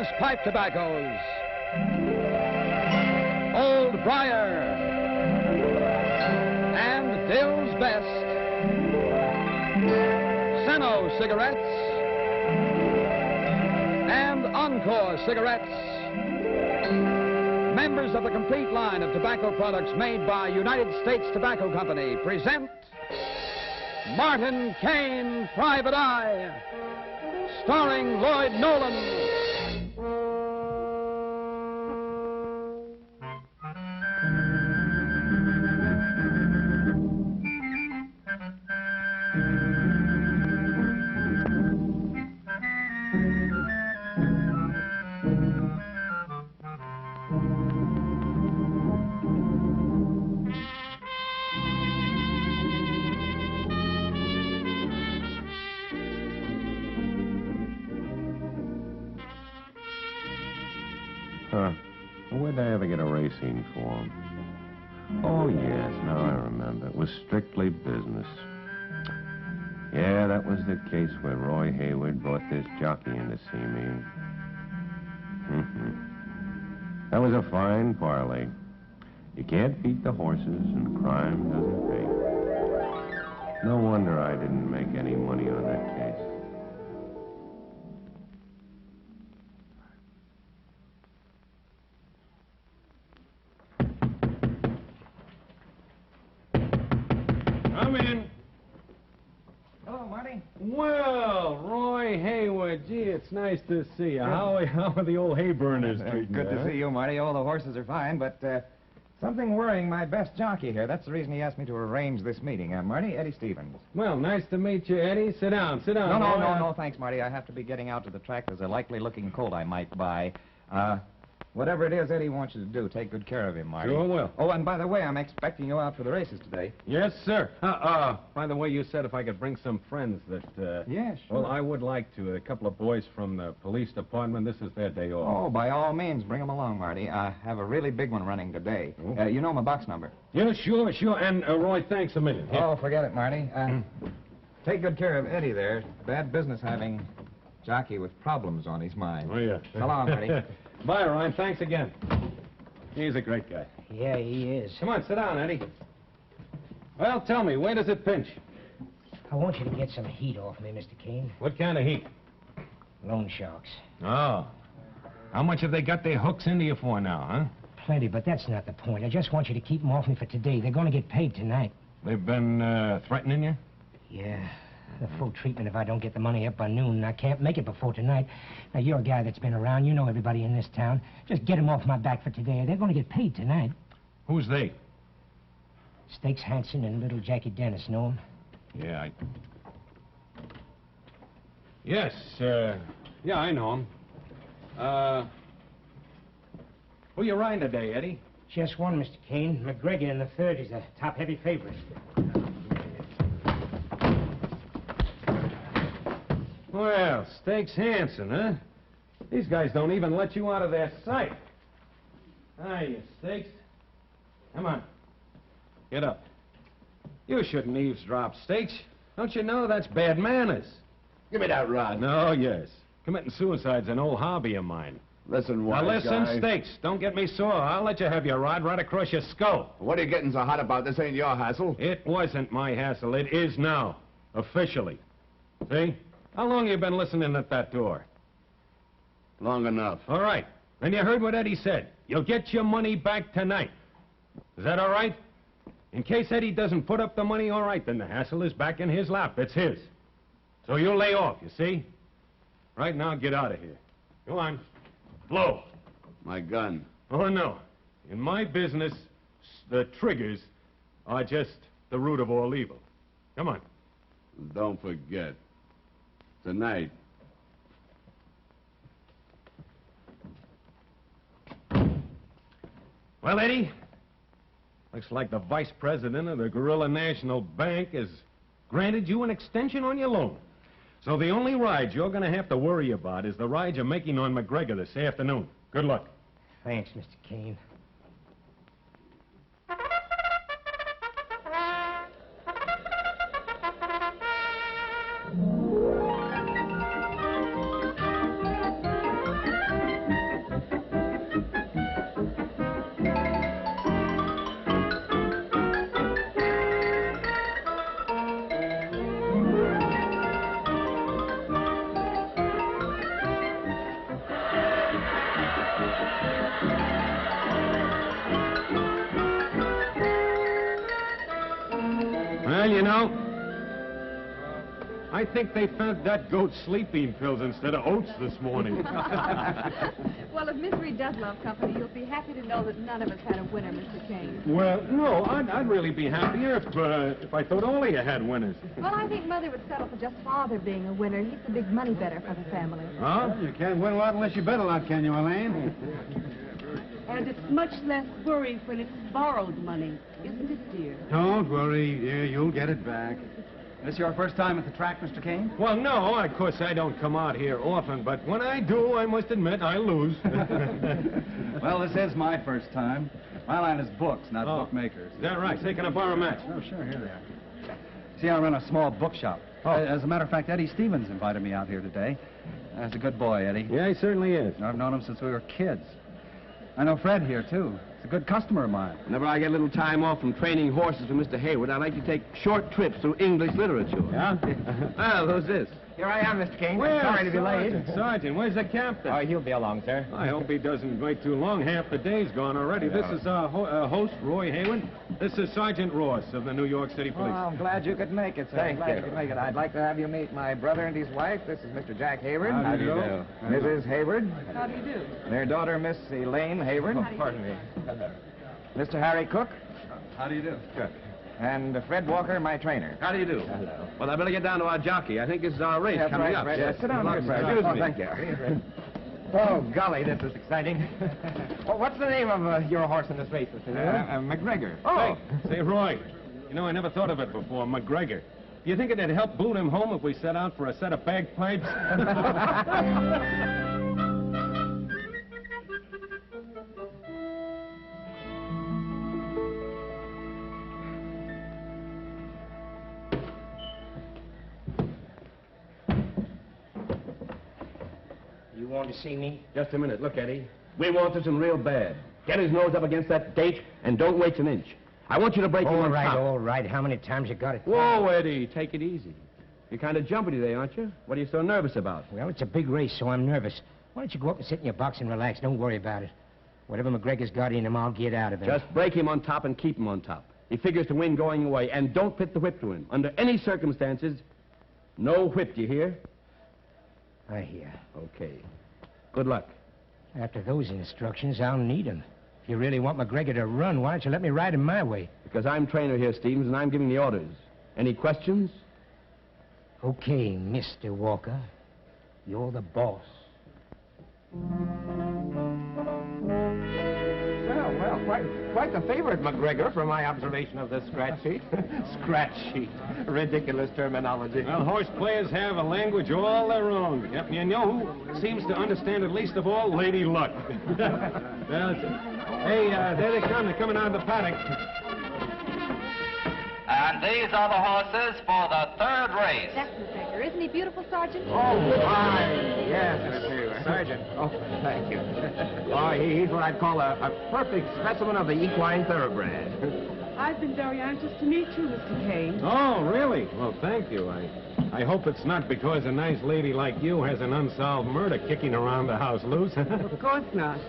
famous pipe tobaccos. Old Briar and Dill's Best. Seno cigarettes and Encore cigarettes. Members of the complete line of tobacco products made by United States Tobacco Company present Martin Kane, Private Eye, starring Lloyd Nolan. Where'd I ever get a racing form? Oh, yes, now I remember. It was strictly business. Yeah, that was the case where Roy Hayward brought this jockey in to see me. That was a fine parlay. You can't beat the horses, and crime doesn't pay. No wonder I didn't make any money on that case. Come in. Hello, Marty. Well, Roy Hayward, gee, it's nice to see you. How are the old hay burners treating Good you, to see you, Marty. All the horses are fine, but something worrying my best jockey here. That's the reason he asked me to arrange this meeting. Marty, Eddie Stevens. Well, nice to meet you, Eddie. Sit down, Roy. No, thanks, Marty. I have to be getting out to the track. There's a likely-looking colt I might buy. Whatever it is Eddie wants you to do, take good care of him, Marty. Sure will. Oh, and by the way, I'm expecting you out for the races today. Yes, sir. By the way, you said if I could bring some friends that... Yeah, sure. Well, I would like to. A couple of boys from the police department. This is their day off. Oh, by all means, bring them along, Marty. I have a really big one running today. You know my box number? Yeah, sure. And, Roy, thanks a million. Here. Oh, forget it, Marty. Take good care of Eddie there. Bad business having jockey with problems on his mind. Oh, yeah. So long, Marty. Bye, Ryan. Thanks again. He's a great guy. Yeah, he is. Come on, sit down, Eddie. Well, tell me, where does it pinch? I want you to get some heat off me, Mr. Kane. What kind of heat? Loan sharks. Oh. How much have they got their hooks into you for now, huh? Plenty, but that's not the point. I just want you to keep them off me for today. They're going to get paid tonight. They've been, threatening you? Yeah. The full treatment if I don't get the money up by noon. I can't make it before tonight. Now, you're a guy that's been around. You know everybody in this town. Just get them off my back for today. They're going to get paid tonight. Who's they? Stakes Hansen and little Jackie Dennis. Know him? Yeah, Yes, yeah, I know him. Who you riding today, Eddie? Just one, Mr. Kane. McGregor in the third is a top heavy favorite. Well, Stakes Hansen, huh? These guys don't even let you out of their sight. Hiya, Stakes. Come on. Get up. You shouldn't eavesdrop, Stakes. Don't you know that's bad manners? Give me that rod. No, yes. Committing suicide's an old hobby of mine. Listen, wise Now listen, guy. Stakes. Don't get me sore. I'll let you have your rod right across your skull. What are you getting so hot about? This ain't your hassle. It wasn't my hassle. It is now. Officially. See? How long you been listening at that door? Long enough. All right. Then you heard what Eddie said. You'll get your money back tonight. Is that all right? In case Eddie doesn't put up the money, all right, then the hassle is back in his lap. It's his. So you'll lay off, you see? Right now, get out of here. Go on. Blow. My gun. Oh, no. In my business, the triggers are just the root of all evil. Come on. Don't forget. Tonight. Well, Eddie, looks like the vice president of the Gorilla National Bank has granted you an extension on your loan. So the only ride you're going to have to worry about is the ride you're making on McGregor this afternoon. Good luck. Thanks, Mr. Kane. you know. I think they fed that goat sleeping pills instead of oats this morning. Well, if Misery does love company, you'll be happy to know that none of us had a winner, Mr. Kane. Well, no, I'd really be happier if I thought all of you had winners. Well, I think Mother would settle for just Father being a winner. He's the big money better for the family. Huh? You can't win a lot unless you bet a lot, can you, Elaine? And it's much less worry when it's borrowed money, isn't it, dear? Don't worry, dear. You'll get it back. This your first time at the track, Mr. Kane? Well, no, of course I don't come out here often, but when I do, I must admit I lose. Well, this is my first time. My line is books, not bookmakers. Is that right? Say, can I borrow a match? Oh, sure, here they are. See, I run a small bookshop. As a matter of fact, Eddie Stevens invited me out here today. That's a good boy, Eddie. Yeah, he certainly is. I've known him since we were kids. I know Fred here, too. He's a good customer of mine. Whenever I get a little time off from training horses for Mr. Hayward, I like to take short trips through English literature. Yeah? Well, who's this? Here I am, Mr. Kane. Well, Sorry to be late. Sergeant, where's the captain? Oh, he'll be along, sir. I hope he doesn't wait too long. Half the day's gone already. Yeah. This is our host, Roy Hayward. This is Sergeant Ross of the New York City Well, Police. I'm glad you could make it, sir. Thank glad you. could make it. I'd like to have you meet my brother and his wife. This is Mr. Jack Hayward. How do you do? Mrs. Hayward. How do you do? Their daughter, Miss Elaine Hayward. Pardon me. Mr. Harry Cook. How do you do? Good. And Fred Walker, my trainer. How do you do? Hello. Well, I better get down to our jockey. I think this is our race That's coming right, up. Fred. Yes. Sit down here, Fred. Excuse Oh, me. thank you. Oh, golly, this is exciting. Well, what's the name of your horse in this race, Mr. Hayward? McGregor. Oh. Say, Roy, you know, I never thought of it before, McGregor. Do you think it'd help boot him home if we set out for a set of bagpipes? You want to see me? Just a minute. Look, Eddie. We want this in real bad. Get his nose up against that gate and don't wait an inch. I want you to break him on top. All right. How many times you got it? Whoa, Eddie. Take it easy. You're kind of jumpy today, aren't you? What are you so nervous about? Well, it's a big race, so I'm nervous. Why don't you go up and sit in your box and relax? Don't worry about it. Whatever McGregor's got in him, I'll get out of it. Just break him on top and keep him on top. He figures to win going away, and don't pit the whip to him. Under any circumstances, no whip, do you hear? I hear. Okay. Good luck. After those instructions, I'll need 'em. If you really want McGregor to run, why don't you let me ride him my way? Because I'm trainer here, Stevens, and I'm giving the orders. Any questions? Okay, Mr. Walker. You're the boss. Well, quite the favorite, McGregor, from my observation of this scratch sheet. Scratch sheet. Ridiculous terminology. Well, horse players have a language all their own. Yep, you know who seems to understand it least of all? Lady Luck. Well, hey, there they come. They're coming out of the paddock. And these are the horses for the third race. That's McGregor. Isn't he beautiful, Sergeant? Oh, fine. Yes, Mr. Sergeant. Oh, thank you. Oh, he's what I'd call a perfect specimen of the equine thoroughbred. I've been very anxious to meet you, Mr. Kane. Oh, really? Well, thank you. I hope it's not because a nice lady like you has an unsolved murder kicking around the house loose. Of course not.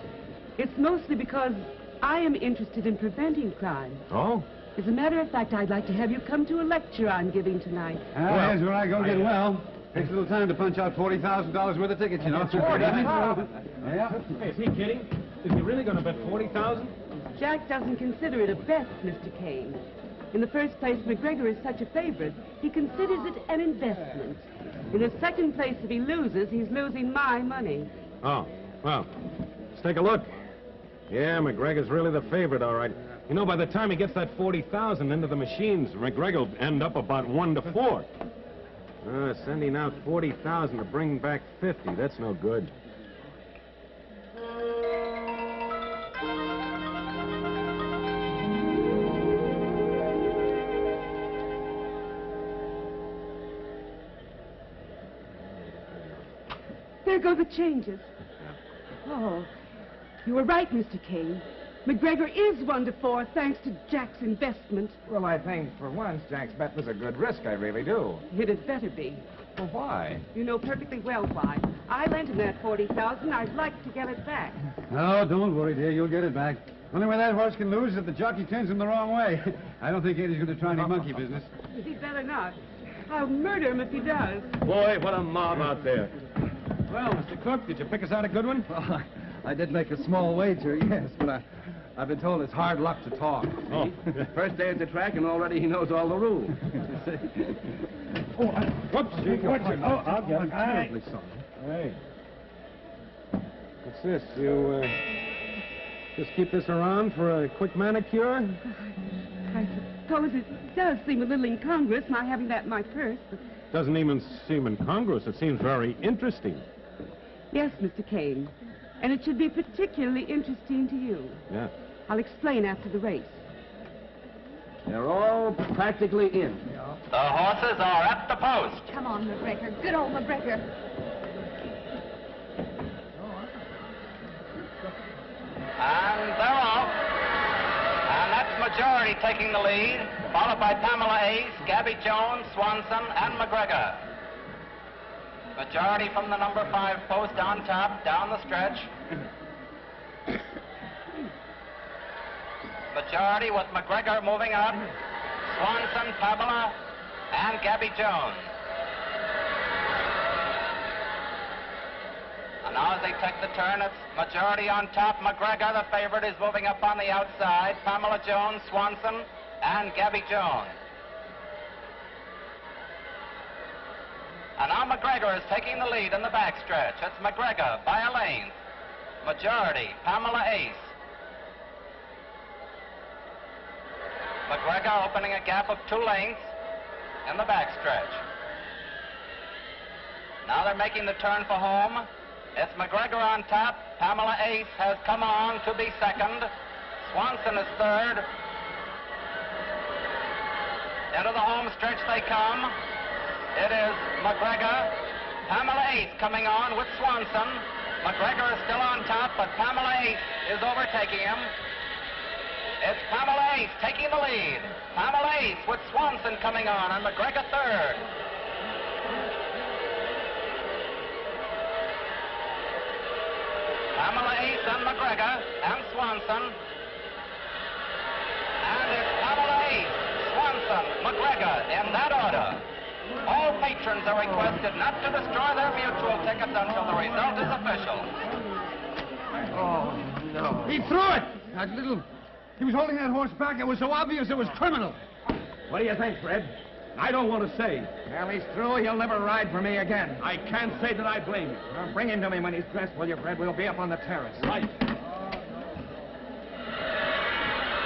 It's mostly because I am interested in preventing crime. Oh? As a matter of fact, I'd like to have you come to a lecture I'm giving tonight. Here's where I go get well. Takes a little time to punch out $40,000 worth of tickets, you know. Yeah. Hey, is he kidding? Is he really going to bet $40,000? Jack doesn't consider it a bet, Mr. Kane. In the first place, McGregor is such a favorite, he considers it an investment. In the second place, if he loses, he's losing my money. Oh, well, let's take a look. Yeah, McGregor's really the favorite, all right. You know, by the time he gets that 40,000 into the machines, McGregor will end up about 1-4. Sending out 40,000 to bring back 50. That's no good. There go the changes. Oh, you were right, Mr. Kane. McGregor is 1-4, thanks to Jack's investment. Well, I think, for once, Jack's bet was a good risk. I really do. It had better be. Well, why? You know perfectly well why. I lent him that 40,000. I'd like to get it back. No, don't worry, dear. You'll get it back. Only way that horse can lose is if the jockey turns him the wrong way. I don't think Eddie's going to try any monkey business. He'd better not. I'll murder him if he does. Boy, what a mob out there. Well, Mr. Cook, did you pick us out a good one? Well, I did make a small wager, yes, but I've been told it's hard luck to talk. Oh, first day at the track, and already he knows all the rules. Whoops. I'll get I'm terribly sorry. Hey. What's this? You, just keep this around for a quick manicure? I suppose it does seem a little incongruous, my having that in my purse, but... Doesn't even seem incongruous. It seems very interesting. Yes, Mr. Kane. And it should be particularly interesting to you. Yeah. I'll explain after the race. They're all practically in. The horses are at the post. Come on, McGregor. Good old McGregor. And they're off. And that's Majority taking the lead, followed by Pamela Ace, Gabby Jones, Swanson, and McGregor. Majority from the number 5 post on top, down the stretch. Majority with McGregor moving up. Swanson, Pamela, and Gabby Jones. And now as they take the turn, it's Majority on top. McGregor, the favorite, is moving up on the outside. Pamela Jones, Swanson, and Gabby Jones. And now McGregor is taking the lead in the backstretch. It's McGregor by a length. Majority, Pamela Ace. McGregor opening a gap of 2 lengths in the backstretch. Now they're making the turn for home. It's McGregor on top. Pamela Ace has come on to be second. Swanson is third. Into the home stretch they come. It is McGregor. Pamela Ace coming on with Swanson. McGregor is still on top, but Pamela Ace is overtaking him. It's Pamela Ace taking the lead. Pamela Ace with Swanson coming on, and McGregor third. Pamela Ace and McGregor and Swanson. And it's Pamela Ace, Swanson, McGregor in that order. All patrons are requested not to destroy their mutual tickets until the result is official. Oh, no. He threw it! That little... He was holding that horse back. It was so obvious it was criminal. What do you think, Fred? I don't want to say. Well, he's through. He'll never ride for me again. I can't say that I blame you. Well, bring him to me when he's dressed, will you, Fred? We'll be up on the terrace. Right.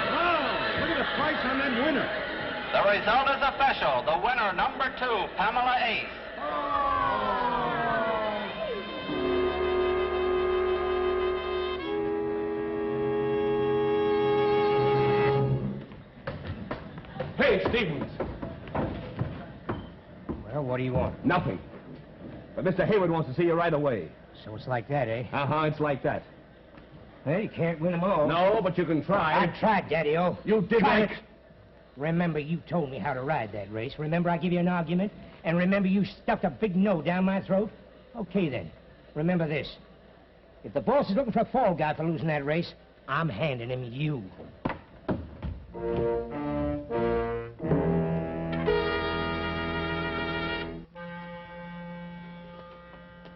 Wow, look at the price on that winner. The result is official. The winner, number 2, Pamela Ace. Hey, Stevens. Well, what do you want? Nothing. But Mr. Hayward wants to see you right away. So it's like that, eh? Uh-huh, it's like that. Well, you can't win them all. No, but you can try. I tried, Daddy-O. You did Tried it. Remember, you told me how to ride that race. Remember, I gave you an argument? And remember, you stuffed a big no down my throat? Okay, then. Remember this. If the boss is looking for a fall guy for losing that race, I'm handing him you.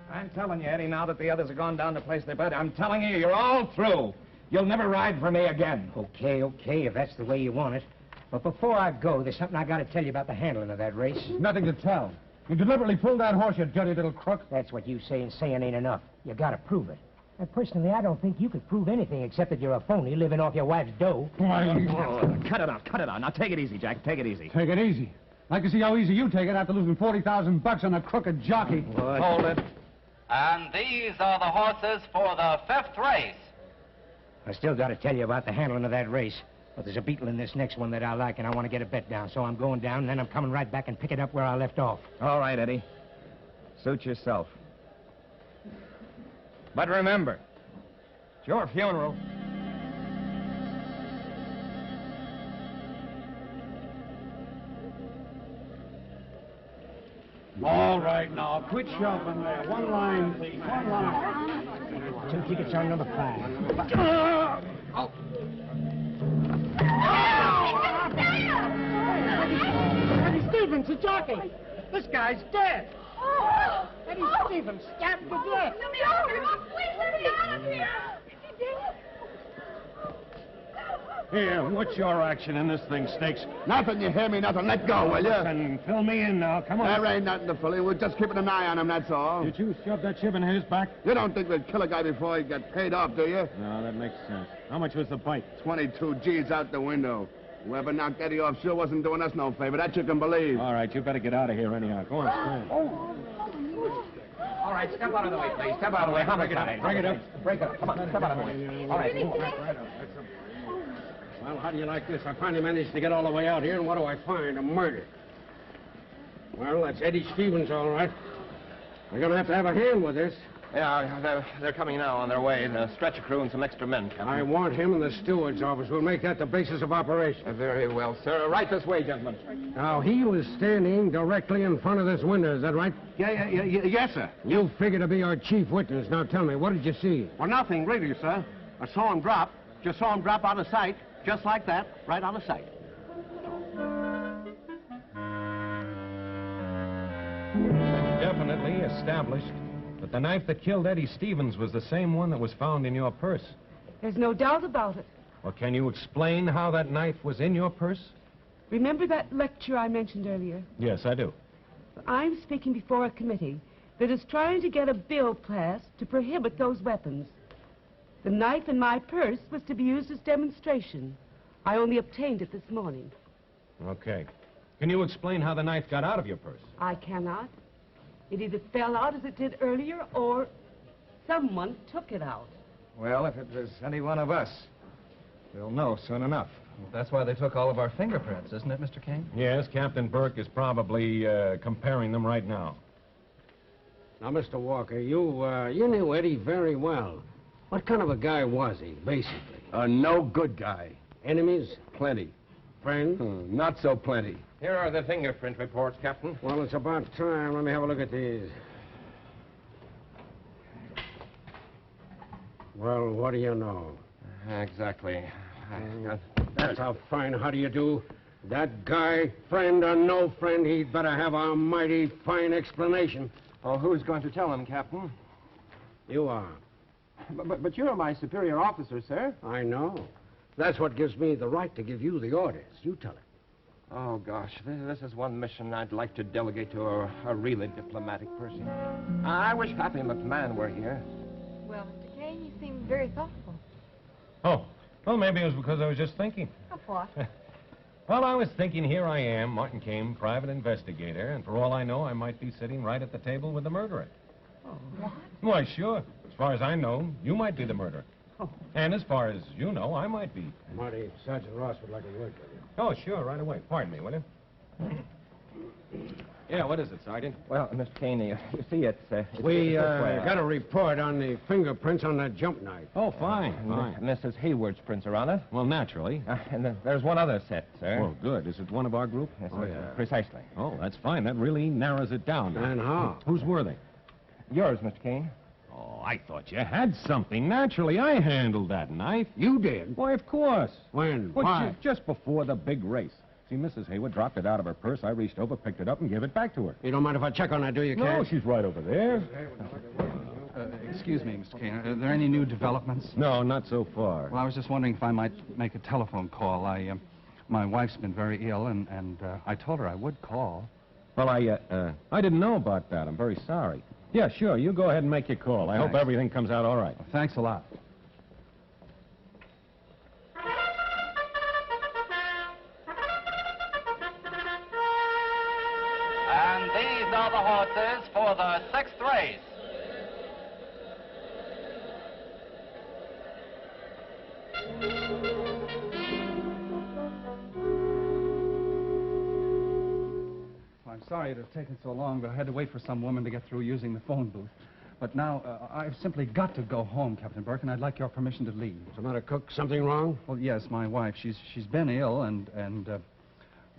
I'm telling you, Eddie, now that the others have gone down to place their bet, I'm telling you, you're all through. You'll never ride for me again. Okay, if that's the way you want it. But before I go, there's something I got to tell you about the handling of that race. Nothing to tell. You deliberately pulled that horse, you dirty little crook. That's what you say, and saying ain't enough. You got to prove it. And personally, I don't think you could prove anything except that you're a phony living off your wife's dough. Cut it out. Now, take it easy, Jack. Take it easy. Take it easy. I'd like to see how easy you take it after losing $40,000 on a crooked jockey. Hold it. And these are the horses for the 5th race. I still got to tell you about the handling of that race. But there's a beetle in this next one that I like, and I want to get a bet down. So I'm going down, and then I'm coming right back and picking up where I left off. All right, Eddie. Suit yourself. But remember, it's your funeral. All right, now, quit shuffling there. One line, please. One line. 2 tickets on number 5. Oh. Jockey! This guy's dead! Eddie Stevens stabbed to death! Let me out of here! Please let me out of here! Is he dead? Here, what's your action in this thing, Stakes? Nothing, you hear me? Nothing. Let go, will you? Listen, fill me in now. Come on. There ain't nothing to fill in. We're just keeping an eye on him, that's all. Did you shove that chip in his back? You don't think we'd kill a guy before he got paid off, do you? No, that makes sense. How much was the bite? 22 G's out the window. Whoever knocked Eddie off sure wasn't doing us no favor. That you can believe. All right, you better get out of here anyhow. Go on, stand. All right, step out of the way, please. Step out of the way. Homicide. Bring it up. Break it up. Come on, step out of the way. All right. Well, how do you like this? I finally managed to get all the way out here, and what do I find? A murder. Well, that's Eddie Stevens, all right. We're going to have a hand with this. Yeah, they're coming now on their way. The stretcher crew and some extra men, Captain. I want him in the steward's office. We'll make that the basis of operation. Very well, sir. Right this way, gentlemen. Now, he was standing directly in front of this window. Is that right? Yes, sir. You figure to be our chief witness. Now, tell me, what did you see? Well, nothing really, sir. I saw him drop. Just saw him drop out of sight. Just like that, right out of sight. Definitely established that the knife that killed Eddie Stevens was the same one that was found in your purse. There's no doubt about it. Well, can you explain how that knife was in your purse? Remember that lecture I mentioned earlier? Yes, I do. I'm speaking before a committee that is trying to get a bill passed to prohibit those weapons. The knife in my purse was to be used as demonstration. I only obtained it this morning. Okay. Can you explain how the knife got out of your purse? I cannot. It either fell out as it did earlier, or someone took it out. Well, if it was any one of us, we'll know soon enough. That's why they took all of our fingerprints, isn't it, Mr. Kane? Yes, Captain Burke is probably comparing them right now. Now, Mr. Walker, you knew Eddie very well. What kind of a guy was he, basically? A no good guy. Enemies? Plenty. Friends? Not so plenty. Here are the fingerprint reports, Captain. Well, it's about time. Let me have a look at these. Well, what do you know? Exactly. That's how fine. How do you do? That guy, friend or no friend, he'd better have a mighty fine explanation. Oh, who's going to tell him, Captain? You are. But you're my superior officer, sir. I know. That's what gives me the right to give you the orders. You tell it. Oh, gosh, this is one mission I'd like to delegate to a really diplomatic person. I wish Happy McMahon were here. Well, Mr. Kane, you seem very thoughtful. Oh, well, maybe it was because I was just thinking. Of what? Well, I was thinking, here I am, Martin Kane, private investigator, and for all I know, I might be sitting right at the table with the murderer. Oh, what? Why, sure. As far as I know, you might be the murderer. Oh. And as far as you know, I might be. Marty, Sergeant Ross would like a word with you. Oh, sure, right away. Pardon me, will you? Yeah, what is it, Sergeant? Well, Mr. Kane, you see, it's We this way. got a report on the fingerprints on that jump knife. Oh, fine, fine. Mrs. Hayward's prints are on it. Well, naturally. And then there's one other set, sir. Well, good. Is it one of our group? Yes, Oh, yeah. Precisely. Oh, that's fine. That really narrows it down. And how? Whose were they? Yours, Mr. Kane. Oh, I thought you had something. Naturally, I handled that knife. You did? Why, of course. When? Well, Why? just before the big race. See, Mrs. Hayward dropped it out of her purse. I reached over, picked it up, and gave it back to her. You don't mind if I check on that, do you, No, Ken? she's right over there. Excuse me, Mr. Kane. Are there any new developments? No, not so far. Well, I was just wondering if I might make a telephone call. My wife's been very ill, and I told her I would call. Well, I didn't know about that. I'm very sorry. Yeah, sure. You go ahead and make your call. I hope Thanks. everything comes out all right. Well, thanks a lot. And these are the horses for the 6th race. I'm sorry it has taken so long, but I had to wait for some woman to get through using the phone booth. But now, I've simply got to go home, Captain Burke, and I'd like your permission to leave. What's the matter, Cook? Something wrong? Well, yes, my wife. She's been ill,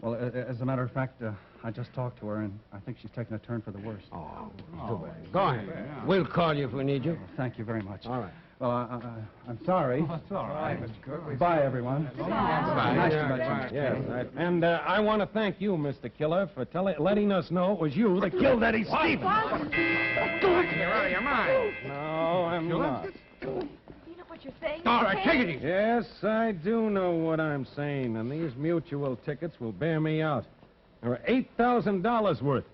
well, as a matter of fact, I just talked to her, and I think she's taken a turn for the worse. Oh, too bad. Go ahead. We'll call you if we need you. Well, thank you very much. All right. Well, I'm sorry. Oh, that's all right. Bye, everyone. Nice to meet you. Yes, and I want to thank you, Mr. Killer, for letting us know it was you that killed Eddie Stevens. You're out of your mind. No, I'm not. You know what you're saying? All right, take it easy. Yes, I do know what I'm saying, and these mutual tickets will bear me out. There are $8,000 worth.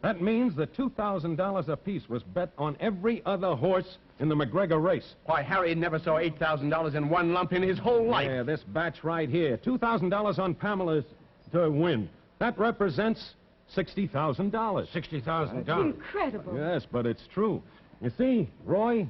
That means that $2,000 apiece was bet on every other horse in the McGregor race. Why, Harry never saw $8,000 in one lump in his whole life. Yeah, this batch right here. $2,000 on Pamela to win. That represents $60,000. $60,000. Incredible. Yes, but it's true. You see, Roy,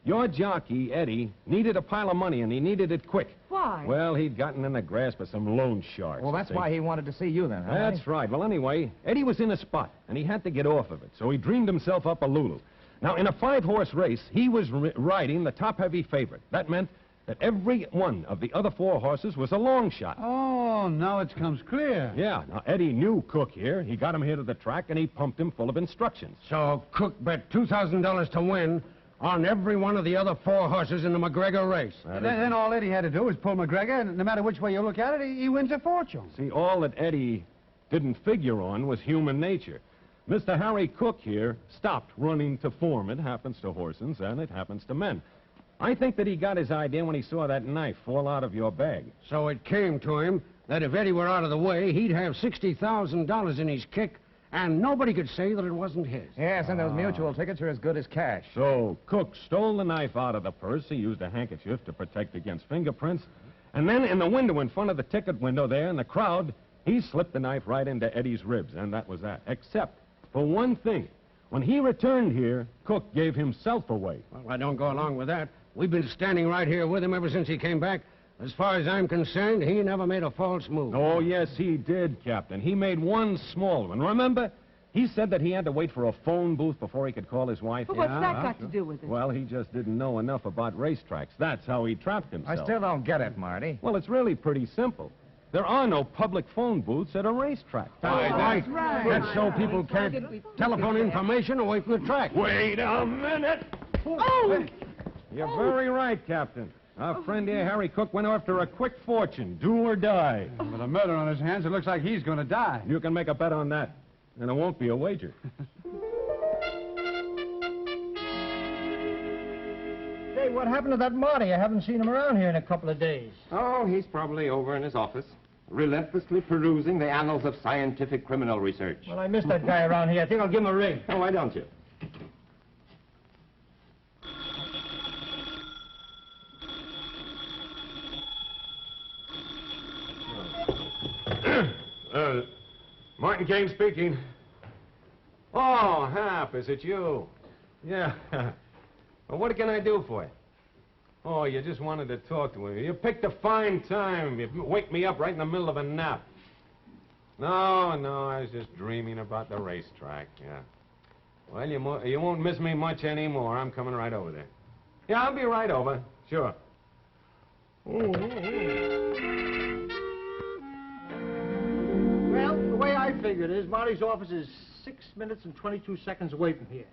your jockey, Eddie, needed a pile of money, and he needed it quick. Why? Well, he'd gotten in the grasp of some loan sharks. Well, that's why he wanted to see you then, huh? That's right. Well, anyway, Eddie was in a spot, and he had to get off of it, so he dreamed himself up a Lulu. Now, in a 5-horse race, he was riding the top-heavy favorite. That meant that every one of the other 4 horses was a long shot. Oh, now it comes clear. Yeah, now Eddie knew Cook here. He got him here to the track, and he pumped him full of instructions. So Cook bet $2,000 to win on every one of the other 4 horses in the McGregor race. Then all Eddie had to do was pull McGregor, and no matter which way you look at it, he wins a fortune. See, all that Eddie didn't figure on was human nature. Mr. Harry Cook here stopped running to form. It happens to horses, and it happens to men. I think that he got his idea when he saw that knife fall out of your bag. So it came to him that if Eddie were out of the way, he'd have $60,000 in his kick, and nobody could say that it wasn't his. Yes, and those mutual tickets are as good as cash. So Cook stole the knife out of the purse. He used a handkerchief to protect against fingerprints. And then in the window in front of the ticket window there in the crowd, he slipped the knife right into Eddie's ribs, and that was that. Except for one thing. When he returned here, Cook gave himself away. Well, I don't go along with that. We've been standing right here with him ever since he came back. As far as I'm concerned, he never made a false move. Oh, yes, he did, Captain. He made one small one. Remember? He said that he had to wait for a phone booth before he could call his wife. But what's that got to do with it? Well, he just didn't know enough about racetracks. That's how he trapped himself. I still don't get it, Marty. Well, it's really pretty simple. There are no public phone booths at a racetrack. That's right. That's so people can't telephone information away from the track. Wait a minute. Oh! You're very right, Captain. Our friend here, Harry Cook, went after a quick fortune, do or die. With a murder on his hands, it looks like he's going to die. You can make a bet on that, and it won't be a wager. Hey, what happened to that Marty? I haven't seen him around here in a couple of days. Oh, he's probably over in his office, relentlessly perusing the annals of scientific criminal research. Well, I missed that guy around here. I think I'll give him a ring. Oh, why don't you? Martin Kane speaking. Oh, Hap, is it you? Yeah. Well, what can I do for you? Oh, you just wanted to talk to me. You picked a fine time. You wake me up right in the middle of a nap. No, I was just dreaming about the racetrack, yeah. Well, you won't miss me much anymore. I'm coming right over there. Yeah, I'll be right over. Sure. Well, the way I figure it is, Marty's office is 6 minutes and 22 seconds away from here.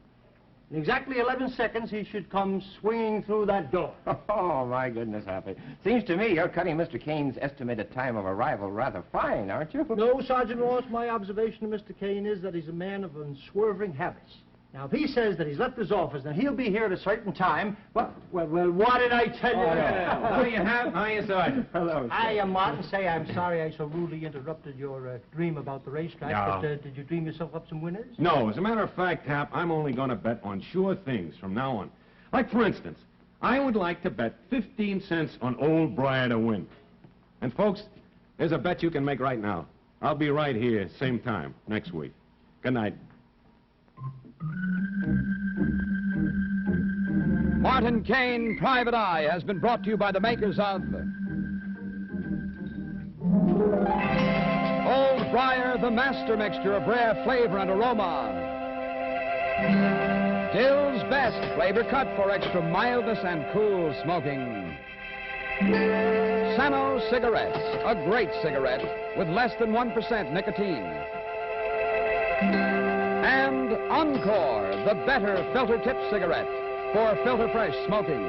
In exactly 11 seconds, he should come swinging through that door. Oh, my goodness, Happy. Seems to me you're cutting Mr. Kane's estimated time of arrival rather fine, aren't you? No, Sergeant Ross, my observation of Mr. Kane is that he's a man of unswerving habits. Now, if he says that he's left his office, then he'll be here at a certain time. Well, what did I tell you? How do you have? How you, Sergeant? Hello, sir. I am Martin. Say I'm sorry I so rudely interrupted your dream about the racetrack. No. But did you dream yourself up some winners? No, as a matter of fact, Hap, I'm only going to bet on sure things from now on. Like, for instance, I would like to bet 15 cents on Old Briar to win. And, folks, there's a bet you can make right now. I'll be right here, same time, next week. Good night. Martin Kane, Private Eye, has been brought to you by the makers of Old Briar, the master mixture of rare flavor and aroma. Dill's Best, flavor cut for extra mildness and cool smoking. Sano Cigarettes, a great cigarette with less than 1% nicotine. And Encore, the better filter tip cigarette for filter fresh smoking.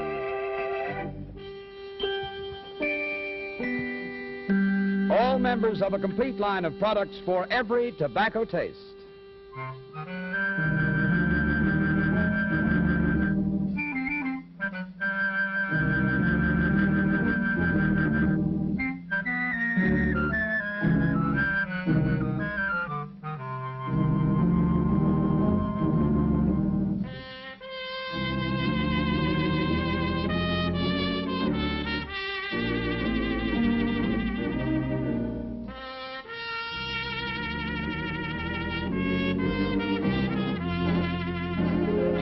All members of a complete line of products for every tobacco taste.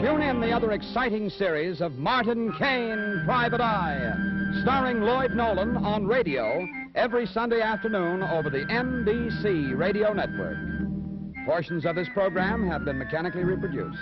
Tune in the other exciting series of Martin Kane, Private Eye, starring Lloyd Nolan on radio every Sunday afternoon over the NBC radio network. Portions of this program have been mechanically reproduced.